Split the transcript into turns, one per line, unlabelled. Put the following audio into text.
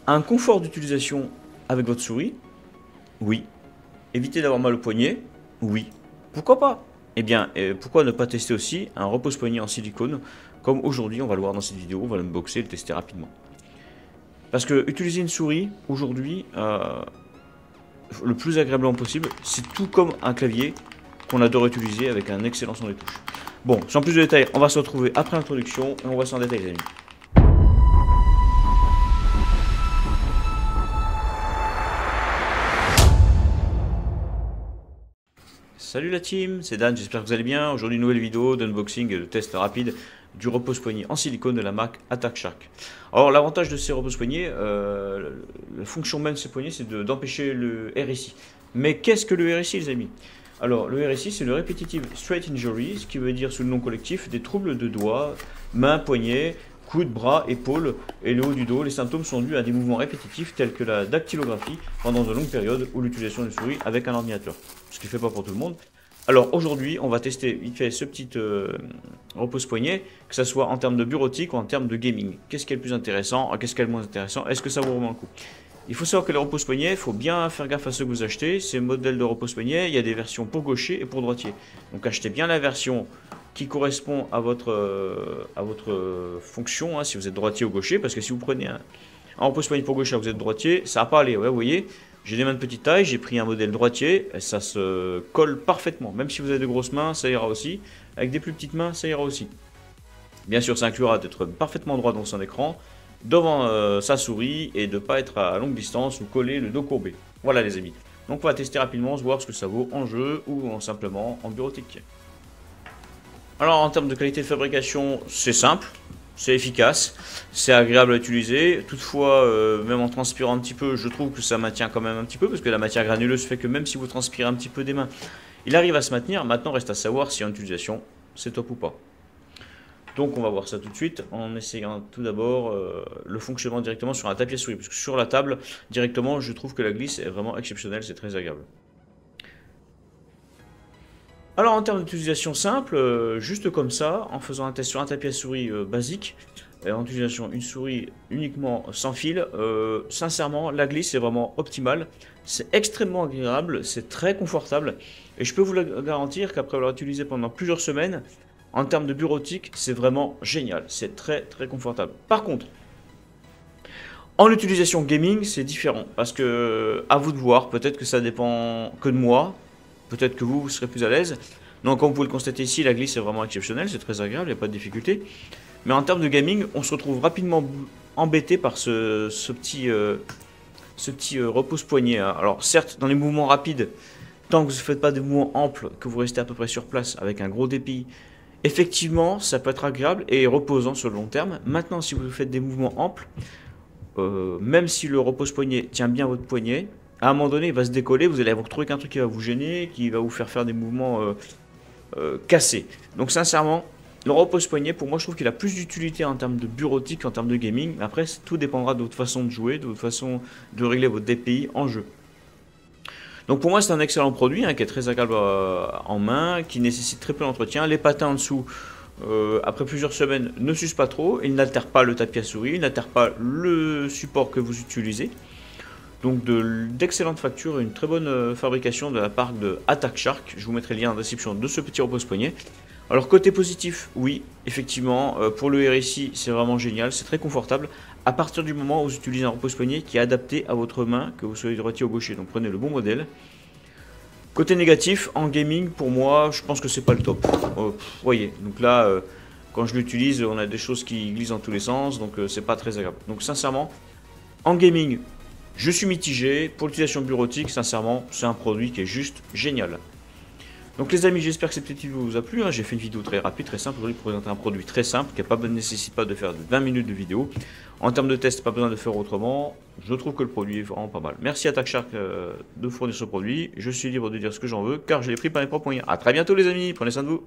Un confort d'utilisation avec votre souris? Oui. Éviter d'avoir mal au poignet? Oui. Pourquoi pas? Eh bien, pourquoi ne pas tester aussi un repose-poignet en silicone, comme aujourd'hui, on va le voir dans cette vidéo, on va l'unboxer et le tester rapidement. Parce que utiliser une souris, aujourd'hui, le plus agréablement possible, c'est tout comme un clavier qu'on adore utiliser avec un excellent son des touches. Bon, sans plus de détails, on va se retrouver après l'introduction et on va s'en détailler les amis. Salut la team, c'est Dan, j'espère que vous allez bien. Aujourd'hui, nouvelle vidéo d'unboxing et de test rapide du repose-poignet en silicone de la marque Attack Shark. Alors, l'avantage de ces repose-poignets, la fonction même de ces poignets, c'est d'empêcher le RSI. Mais qu'est-ce que le RSI, les amis? Alors, le RSI, c'est le Repetitive Straight Injury, ce qui veut dire sous le nom collectif des troubles de doigts, mains, poignets, coudes, bras, épaules et le haut du dos. Les symptômes sont dus à des mouvements répétitifs tels que la dactylographie pendant de longues périodes ou l'utilisation d'une souris avec un ordinateur. Ce qui ne fait pas pour tout le monde. Alors aujourd'hui, on va tester vite fait ce petit repose-poignet, que ce soit en termes de bureautique ou en termes de gaming. Qu'est-ce qui est le plus intéressant? Qu'est-ce qui est le moins intéressant? Est-ce que ça vaut vraiment le coup? Il faut savoir que les repose-poignets, il faut bien faire gaffe à ceux que vous achetez. Ces modèles de repose-poignets, il y a des versions pour gaucher et pour droitier. Donc achetez bien la version qui correspond à votre fonction, hein, si vous êtes droitier ou gaucher, parce que si vous prenez un repose-poignet pour gaucher, vous êtes droitier, ça va pas aller. Ouais, vous voyez, j'ai des mains de petite taille, j'ai pris un modèle droitier, et ça se colle parfaitement. Même si vous avez de grosses mains, ça ira aussi. Avec des plus petites mains, ça ira aussi. Bien sûr, ça inclura d'être parfaitement droit dans son écran, devant sa souris, et de ne pas être à longue distance ou coller le dos courbé. Voilà les amis. Donc on va tester rapidement, voir ce que ça vaut en jeu ou simplement en bureautique. Alors en termes de qualité de fabrication, c'est simple, c'est efficace, c'est agréable à utiliser. Toutefois, même en transpirant un petit peu, je trouve que ça maintient quand même un petit peu, parce que la matière granuleuse fait que même si vous transpirez un petit peu des mains, il arrive à se maintenir. Maintenant, reste à savoir si en utilisation, c'est top ou pas. Donc on va voir ça tout de suite en essayant tout d'abord le fonctionnement directement sur un tapis à souris, parce que sur la table, directement, je trouve que la glisse est vraiment exceptionnelle, c'est très agréable. Alors en termes d'utilisation simple, juste comme ça, en faisant un test sur un tapis à souris basique, et en utilisation une souris uniquement sans fil, sincèrement la glisse est vraiment optimale, c'est extrêmement agréable, c'est très confortable, et je peux vous le garantir qu'après l'avoir utilisé pendant plusieurs semaines, en termes de bureautique, c'est vraiment génial, c'est très très confortable. Par contre, en utilisation gaming, c'est différent, parce que à vous de voir, peut-être que ça dépend que de moi, peut-être que vous serez plus à l'aise. Donc comme vous pouvez le constater ici, la glisse est vraiment exceptionnelle, c'est très agréable, il n'y a pas de difficulté. Mais en termes de gaming, on se retrouve rapidement embêté par ce petit repose-poignet. Alors certes, dans les mouvements rapides, tant que vous ne faites pas de mouvements amples, que vous restez à peu près sur place avec un gros dépit, effectivement, ça peut être agréable et reposant sur le long terme. Maintenant, si vous faites des mouvements amples, même si le repose-poignet tient bien votre poignet, à un moment donné, il va se décoller, vous allez vous retrouver qu'un truc qui va vous gêner, qui va vous faire des mouvements cassés. Donc sincèrement, le repose-poignet, pour moi, je trouve qu'il a plus d'utilité en termes de bureautique qu'en termes de gaming. Après, tout dépendra de votre façon de jouer, de votre façon de régler votre DPI en jeu. Donc pour moi, c'est un excellent produit, hein, qui est très agréable en main, qui nécessite très peu d'entretien. Les patins en dessous, après plusieurs semaines, ne s'usent pas trop. Ils n'altèrent pas le tapis à souris, ils n'altèrent pas le support que vous utilisez. Donc d'excellentes factures et une très bonne fabrication de la part de Attack Shark. Je vous mettrai le lien en description de ce petit repose-poignet. Alors côté positif, oui, effectivement, pour le RSI, c'est vraiment génial, c'est très confortable. À partir du moment où vous utilisez un repose-poignet qui est adapté à votre main, que vous soyez droitier ou gaucher, donc prenez le bon modèle. Côté négatif, en gaming, pour moi, je pense que c'est pas le top. Voyez, donc là, quand je l'utilise, on a des choses qui glissent dans tous les sens, donc c'est pas très agréable. Donc sincèrement, en gaming, je suis mitigé. Pour l'utilisation bureautique, sincèrement, c'est un produit qui est juste génial. Donc les amis, j'espère que cette petite vidéo vous a plu, hein. J'ai fait une vidéo très rapide, très simple, aujourd'hui pour présenter un produit très simple, qui ne nécessite pas de faire de 20 minutes de vidéo. En termes de test, pas besoin de faire autrement. Je trouve que le produit est vraiment pas mal. Merci à Attack Shark de fournir ce produit. Je suis libre de dire ce que j'en veux, car je l'ai pris par mes propres moyens. A très bientôt les amis, prenez soin de vous.